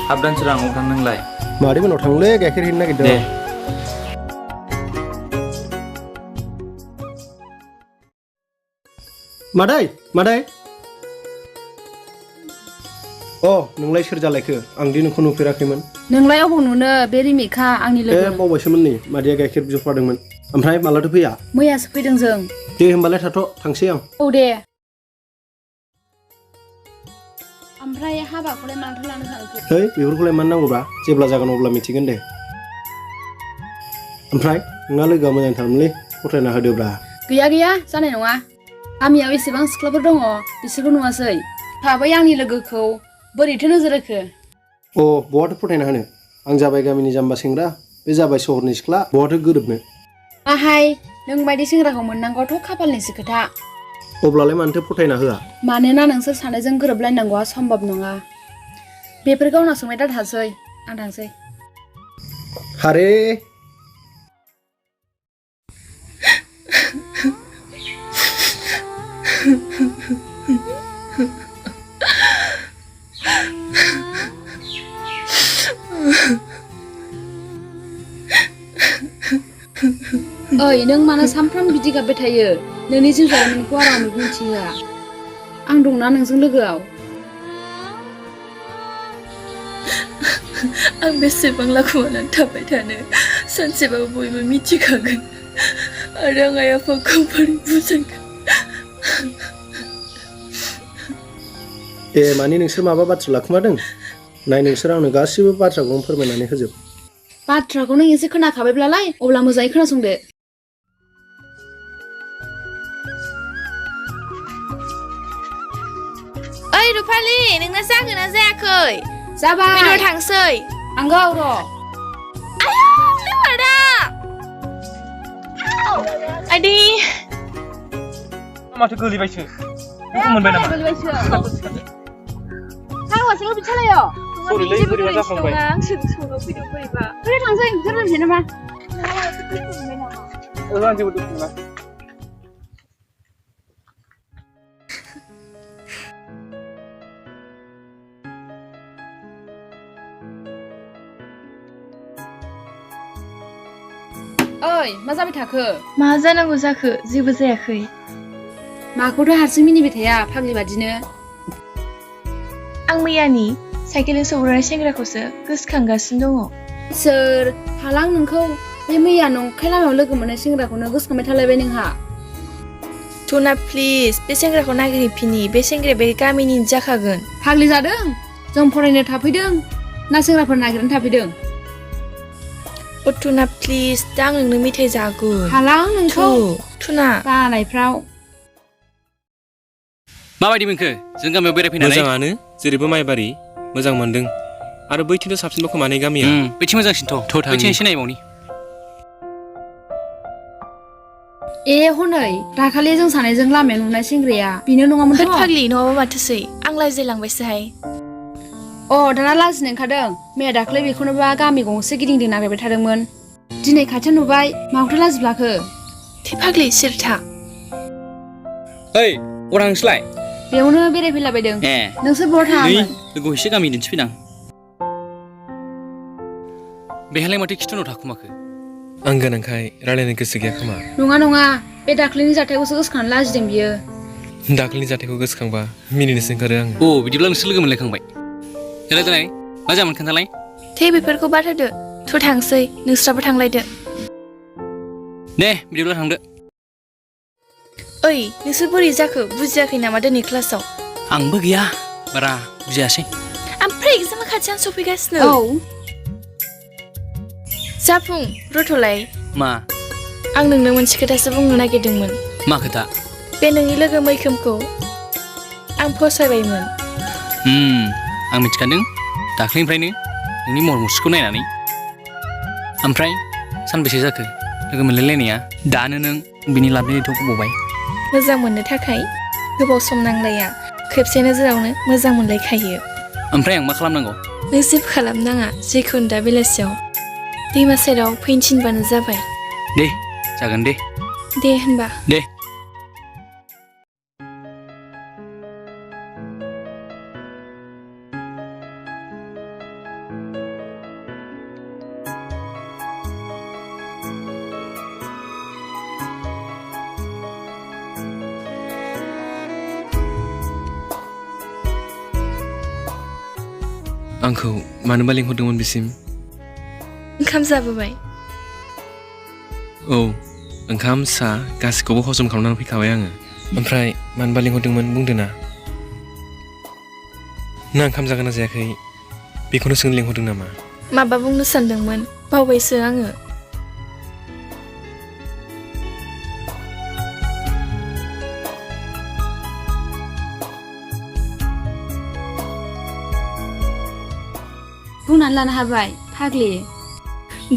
हाबदान सोरां थां नोंलाय मादै मोनाव थांलै गाइखेर हैनो नागिरदों दे मादै अ नोंलाय सोर जालायखो आं दि नोंखौ नुफेराखैमोन नोंलाय अबाव नुनो बे रिमिखा आंनि लोगो बावबायसोमोन नै मादैया गाइखेर बिहरफादोंमोन ओमफ्राय मालाथो फैया मैयासो फैदों जों दे होमबालाय थाथ' थांसै आं औ दे ओमफ्राय हाबाखौलाय मानोथो लानो सानखो बेफोरखौलाय मानो नांगौब्रा जेब्ला जागोन अब्ला मिथिगोन दे ओमफ्राय नोंना लोगोआ मोजांथारमोनलै फरायना होदोब्रा गैया जानाय नङा गामियाव एसेबां सिख्लाफोर दङ बिसोरखौ नुवासै बै आंनि लोगोखौ बोरैथो नोजोर होखो बहाथो फरायना होनो आं जाबाय गामिनि जाम्बा सेंग्रा बे जाबाय सहरनि सिख्ला बहाथो गोरोबनो आहाय नों बायदि सेंग्राखौ मोननांगौथ' खाफालनिसो खोथा अब्लालाय मानोथो फरायना होआ मानोना नोंसोर सानैजों गोरोबलायनांगौआ सम्भब नङा बेफोरखौ उनाव सोंबाय दा थासै आं थांसै हारे ओइ नों मानो सामफ्राम बिदि गाबबाय थायो नोंनि जिउ जारिमिनखौ आराम मिथिहोआ आं दंना नोंजों लोगोआव आं बेसेबां लाखुमानानै थाबाय थानो सानसेबाबो बयबो मिथिखागोन आरो आं आइ आफाखौ बोरै बुजायगोन मानि नोंसोर माबा बाथ्रा लाखुमादों नाय नोंसोर आंनो गासिबो बाथ्राखौ फोरमायनानै होजोब बाथ्राखौ नों एसे खोनाखाबायब्लालाय अब्ला मोजाङै खोनासंदो ओइ रुफालि नोंना जागोन ना जायाखै जाबाय बेदर थांसै आंगौ र' आयौ लेवारा आदै माथो गोलैबायसो बेखौ मोनबाय नामा गोलैबायसो सारवासो बिचालायो सरिलै बोरैबा जाफ्लांबाय आं सोंनो फैदों बोरैबा बोरै थांसै बिसोर दोनसै नामा आं जेबो दुखु मोना ओइ मा जाबाय थाखो मा जानांगौ जाखो जेबो जायाखै माखौथ' हारसिं मिनिबाय थाया फाग्लि बादिनो आं मैयानि साइकेलजों सौग्रानाय सेंग्राखौसो गोसोखांगासिनो दङ सोर हालां नोंखौ बे मैया नंखाय लामायाव लोगो मोननाय सेंग्राखौनो गोसोखांबाय थालायबाय नोंहा टना प्लिज बे सेंग्राखौ नागिरहैफिनि बे सेंग्राया बे गामिनि जाखागोन फाग्लि जादों जों फरायनो थाफैदों ना सेंग्राफोर नागिरनो थाफैदों टुना प्लिज दा आं नोंनो मेथाइ जागोन हालां नोंखौ टुना बानायफ्राव माबायदि मोनखो जों गामियाव बेरायफैनानै मोजाङानो जेरैबो माइबारि मोजां मोनदों आरो बैथिंथ' साबसिनबा खोमाने गामिया बैथिं मोजांसिनथ' बैथिं एसे नायबावनि हनै दाखालि जों सानैजों लामायाव नुनाय सेंग्राया बेनो नङामोनथ' फाग्लि नङाबा माथोसै आं लाजिलांबायसोहाय दाना लाजिनो ओंखारदों मैया दाख्लै बेखौनोबा गामि गंसे गिदिंदों नागिरबाय थादोंमोन दिनै खाथियाव नुबाय माखौथो लाजिब्लाखो थै फाग्लि सिरथा ओइ अरा नोंसोलाय बेयावनो बेरायफैलाबायदों नोंसोर बहा थाङामोन लोगोआव एसे गामि दिन्थिफैदां बेहालाय माथो खिथुनाव थाखुमाखो आं गोनांखाय रायलायनो गोसो गैया खोमा नङा बे दाख्लैनि जाथायखौसो गोसोखांनानै लाजिदों बियो दाख्लैनि जाथायखौ गोसोखांबा मिनिनोसो ओंखारो आङो बिदिब्ला नोंसोर लोगो मोनलायखांबाय देलाय मा जामोन खोन्थालाय थै बेफोरखौ बाद होदो थांसै नोंस्राबो थांलायदो दे बिदिब्ला थांदो ओइ नोंसोर बोरै जाखो बुजियाखै नामा दिनै क्लासाव आंबो गैया बारा बुजियासै ओमफ्राय एगजामा खाथियाव सफैगासिनो जाफुं रथ'लाय मा आं नोंनो मोनसे खोथासो बुंनो नागिरदोंमोन मा खोथा बे नोंनि लोगो मैखोमखौ आं फसायबायमोन आं मिथिखादों दाख्लैनिफ्रायनो नोंनि महर मुस्रिखौ नायनानै ओमफ्राय सानबेसे जाखो लोगो मोनलायलायनाया दानो नों बिनि लाबनि दैथ'खौ बबाय मोजां मोननो थाखाय गोबाव सम नांलाया खेबसे नोजोरावनो मोजां मोनलायखायो ओमफ्राय आं मा खालामनांगौ नों जेबो खालामनाङा जिखुनु दा बेलासियाव दैमा सेराव फैनो थिनबानो जाबाय दे जागोन दे होनबा दे आंखौ मानोबा लिंहरदोंमोन बिसिम? ओंखाम जाबोबाय? औ, ओंखाम सा गासिखौबो हजम खालामनानै फैखाबाय आङो। ओमफ्राय मानोबा लिंहरदोंमोन बुंदो ना। ना ओंखाम जागोन ना जायाखै बेखौनो सोंनो लिंहरदों नामा? माबा बुंनो सानदोंमोन, बावबायसो आङो। बुंनानै लानो हाबाय फाग्लि।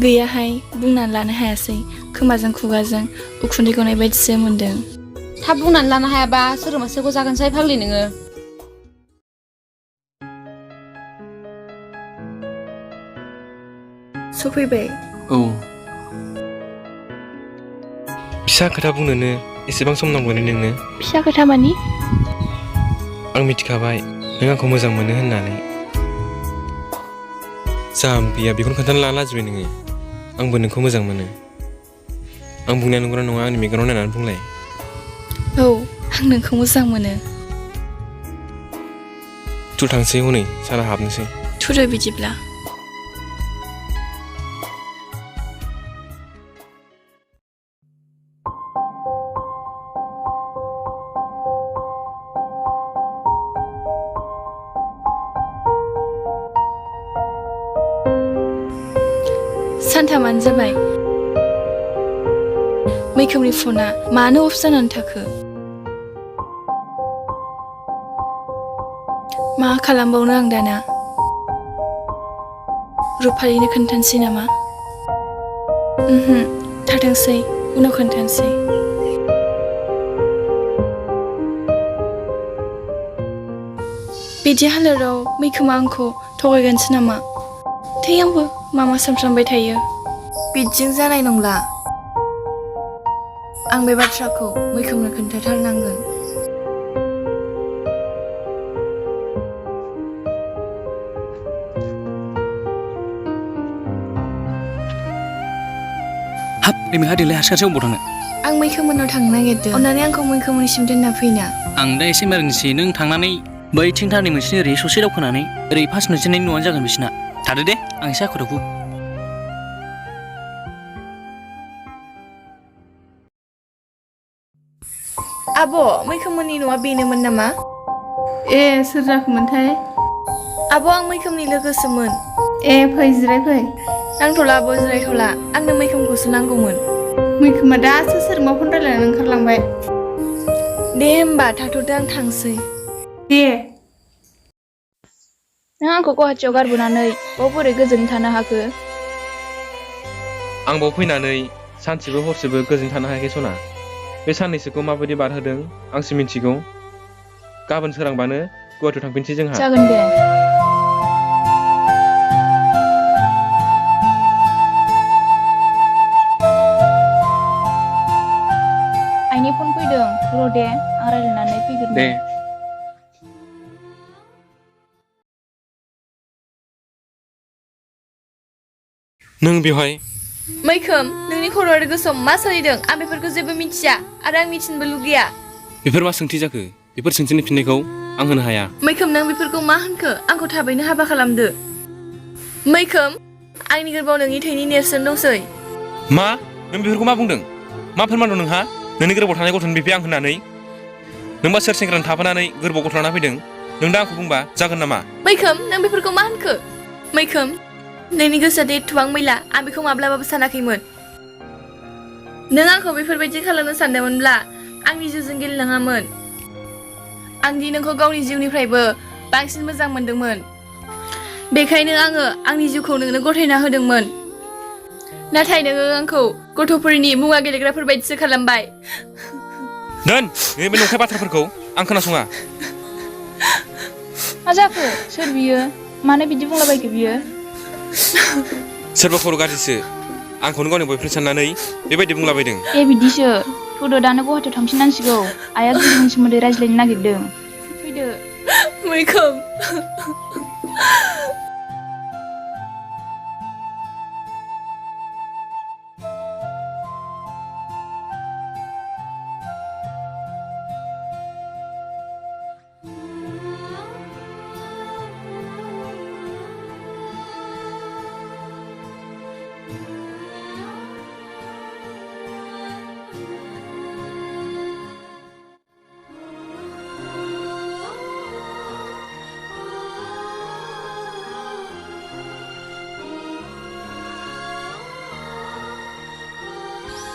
गैयाहाय, बुंनानै लानो हायासै। खोमाजों खुगाजों उखुन्दै गनाय बायदिसो मोनदों। थाब बुंनानै लानो हायाबा सोरमासेखौ जागोनसै फाग्लि नोङो। सफैबाय? औ। फिसा खोथा बुंनोनो एसेबां सम नांगौने नोंनो? फिसा खोथा मानि? आं मिथिखाबाय नों आंखौ मोजां मोनो होननानै। जाम्बिया बेखौनो खोन्थानो लाजिबाय नोङो। आंबो नोंखौ मोजां मोनो। आं बुंनाया नंगौना नङा आंनि मेगनाव नायनानै बुंलाय। औ, आं नोंखौ मोजां मोनो। थु थांसै हनै सारा हाबनोसै। थुदो बिदिब्ला। सानथामानो जाबाय। मैखोमनि फना मानो अफ जानानै थाखो? मा खालामबावनो आं दाना? रुपालिनो खोन्थानोसै नामा? थाथोंसै, उनाव खोन्थानोसै। बिदि हालोदाव मैखोमा आंखौ थगायगोनसो नामा? थै आंबो मामा सानफ्रामबाय थायो। बिदिजों जानाय नंला। आं बे बाथ्राखौ मैखोमनो खोन्थाथारनांगोन। हाब रिमेहा देलाय हारसिं अबाव थांनो? आं मैखोमोननाव थांनो नागिरदों। अन्नानै आंखौ मैखोमोननिसिम दोनना फैना। आं दा एसे इमारजेन्सि। नों थांनानै बै थिंथारनि मोनसे ओरै ससे दावखोनानै ओरै फार्स्ट नुजेननायनि न'आनो जागोन बिसिना। थादो दे, आं एसे आखु दाखु। आब', मैखोमोननि न'आ बेनोमोन नामा? ए, सोर जाखोमोनथाय? आब', आं मैखोमनि लोगोसोमोन। ए, फै जिराय फै। नांथ'ला आब', जिरायथ'ला। आंनो मैखोमखौसो नांगौमोन। मैखोमा दासो सोरजोंबा फन रायलायनानै ओंखारलांबाय। दे होमबा थाथ'दो, आं थांसै। दे। नों आंखौ गुवाहाटियाव गारबोनानै बाव बोरै गोजोनै थानो हाखो? आं बाव फैनानै सानसेबो हरसेबो गोजोन थानो हायाखै सना। बे साननैसोखौ माबायदि बारहोदों आंसो मिथिगौ। गाबोन सोरांबानो गुवाहाटियाव थांफिनसै जोंहा। जागोन दे। आइनि फन फैदों, र' दे आं रायज्लायनानै फैगोन दे। नों बेवहाय? मैखोम, नोंनि खर' आरो गोसोआव मा सोलिदों आं बेफोरखौ जेबो मिथिया आरो आं मिथिनोबो लुगैया। बेफोर मा सोंथि जाखो? बेफोर सोंथिनि फिननायखौ आं होनो हाया। मैखोम, नों बेफोरखौ मा होनखो? आंखौ थाबैनो हाबा खालामदो। मैखोम, आंनि गोरबोआव नोंनि थैनि नेरसोन दंसै। मा? नों बेफोरखौ मा बुंदों? मा फोरमान दं नोंहा? नोंनि गोरबोआव थानाय गथ'नि बिफाया आं होननानै? नोंबा सोर सेंग्रानि थाफानानै गोरबोआव गथ' लाना फैदों? नों दा आंखौ बुंबा जागोन नामा? मैखोम, नों बेफोरखौ मा होनखो? मैखोम, नोंनि गोसोआ दे एथ'बां मैला, आं बेखौ माब्लाबाबो सानाखैमोन। नों आंखौ बेफोरबायदि खालामनो सानदोंमोनब्ला आंनि जिउजों गेलेनाङामोन। आं दि नोंखौ गावनि जिउनिफ्रायबो बांसिन मोजां मोनदोंमोन। बेखायनो आङो आंनि जिउखौ नोंनो गथायना होदोंमोन। नाथाय नोङो आंखौ गथ'फोरनि मुवा गेलेग्राफोर बायदिसो खालामबाय। दोन बे नंखाय बाथ्राफोरखौ, आं खोनासङा। मा जाखो? सोर बियो? मानो बिदि बुंलाबायखो बियो? सोरबा खर' गाज्रिसो आंखौनो गावनि बयफ्रेन्ड साननानै बेबायदि बुंलाबायदों। ए बिदिसो। थुदो, दानो गुवाहाटियाव थांफिननांसिगौ। आइया जुलिनि सोमोन्दै रायज्लायनो नागिरदों। फैदो। मैखोम।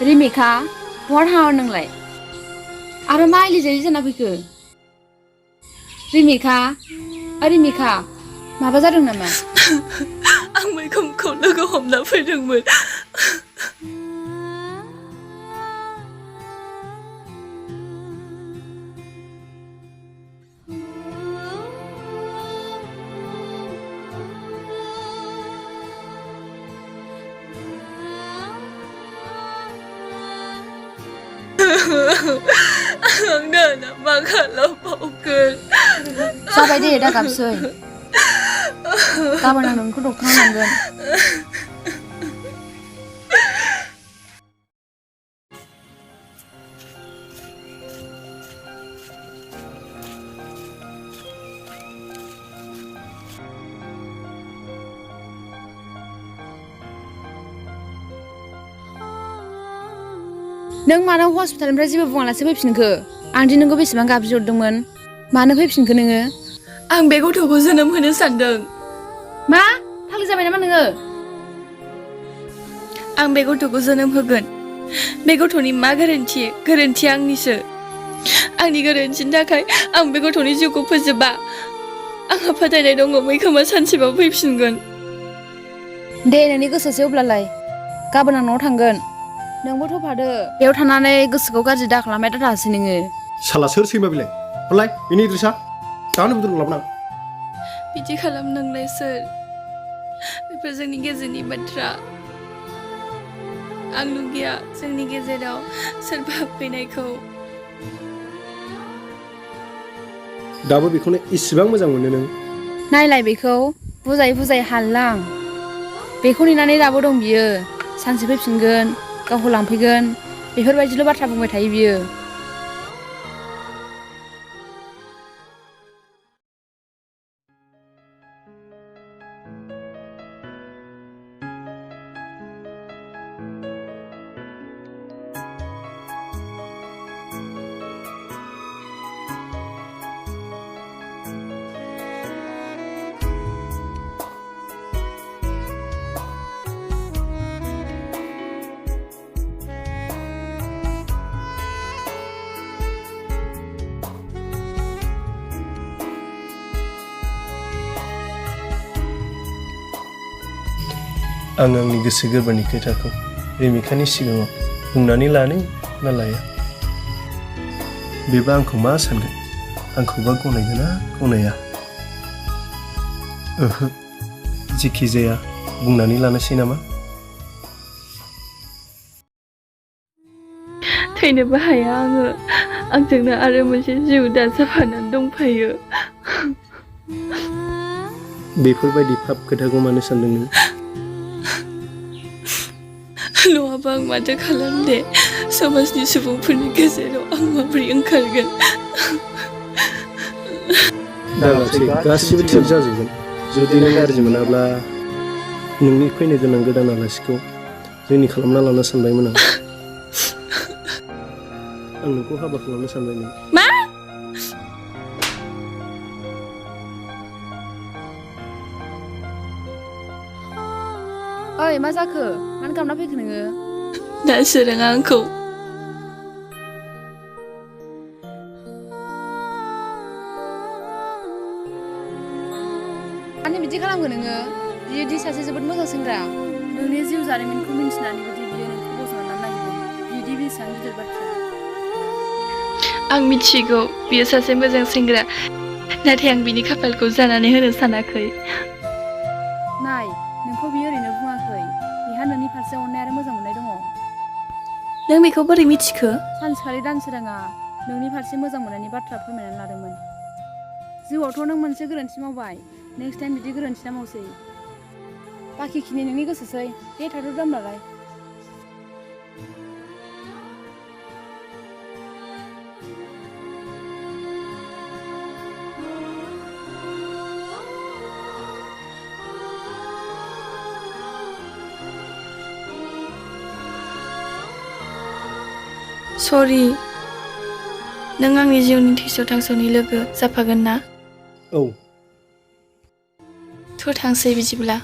रिमिका बहा थाङा नोंलाय आरो मा आइलि जायो जाना फैखो रिमिका माबा जादों नामा आं मैखोमखौ लोगो हमना फैदोंमोन आं दाना मा खालामबावगोन जाबाय दे दा गाबसै गाबोन आं नोंखौ डक्टरनाव लांगोन नों मानो हस्पिटालनिफ्राय जेबो बुङालासे फैफिनखो आं दि नोंखौ बेसेबां गाबज्रिहरदोंमोन मानो फैफिनखो नोङो आं बे गथ'खौ जोनोम होनो सानदों मा फाग्लि जाबाय नामा नोङो आं बे गथ'खौ जोनोम होगोन बे गथ'नि मा गोरोन्थि आंनिसो आंनि गोरोन्थिनि थाखाय आं बे गथ'नि जिउखौ फोजोबा आंहा फोथायनाय दङ मैखोमा सानसेबाबो फैफिनगोन दे नोंनि गोसोसो अब्लालाय गाबोन आं न'आव थांगोन नोंबो थफादो बेयाव थानानै गोसोखौ गाज्रि दा खालामबाय दाथासै नोङो साला सोर सैमा बिलाइ हरलाय बेनि एड्रेसा दानो बुद्रु लाबोनां बिदि खालाम नोंलाय सोर बेफोर जोंनि गेजेरनि बाथ्रा आं लुगैया जोंनि गेजेराव सोरबा फैनायखौ दाबो बेखौनो इसिबां मोजां मोनो नों नायलाय बेखौ बुजाय हाललां बेखौ नेनानै दाबो दं बियो सानसे फैफिनगोन गावखौ लांफैगोन बेफोरबायदिल' बाथ्रा बुंबाय थायो बियो आं आंनि गोसो गोरबोनि खोथाखौ रिमिकानि सिगाङाव बुंनानै लानो ना लाया बेबा आंखौ मा सानगोन आंखौबा गनायगोन ना गनाया ओहो जेखि जाया बुंनानै लानोसै नामा थैनोबो हाया आङो आंजोंनो आरो मोनसे जिउ दाजाबफानानै दंफायो बेफोरबायदि फाब खोथाखौ मानो सानदों नों नङाबा आं माथो खालामदे समाजनि सुबुंफोरनि गेजेराव आं माबोरै ओंखारगोन दालासै गासिबो थिग जाजोबगोन जुदि नों गाज्रि मोनाब्ला नोंनि फैनो गोनां गोदान आलासिखौ जोंनि खालामना लानो सानबायमोन आं नोंखौ हाबा खालामनो सानबायमोन मा ओइ मा जाखो मानो गाबना फैखो नोङो दा सोराङा आंखौ मानो बिदि खालामखो नोङो बियो दि सासे जोबोद मोजां सेंग्रा नोंनि जिउ जारिमिनखौ मिन्थिनानैबो दि बियो नोंखौ बजबनानै नागिरदों बिदि बेसेबां गिदिर बाथ्रा आं मिथिगौ बियो सासे मोजां सेंग्रा नाथाय आं बिनि खाफालखौ जानानै होनो सानाखै नाय नोंखौ बियो ओरैनो बुङाखै बिहा नोंनि फारसे अननाय आरो मोजां मोननाय दङ नों बेखौ बोरै मिथिखो सानसेखालि दानसोराङा नोंनि फारसे मोजां मोननायनि बाथ्रा फोरमायनानै लादोंमोन जिउआवथ' नों मोनसे गोरोन्थि मावबाय नेक्स्ट टाइम बिदि गोरोन्थि दा मावसै बाखिखिनि नोंनि गोसोसै दे थाथ'दो होमब्लालाय सरि नों आंनि जिउनि थैस' थांस'नि लोगो जाफागोन ना औ थ' थांसै बिदिब्ला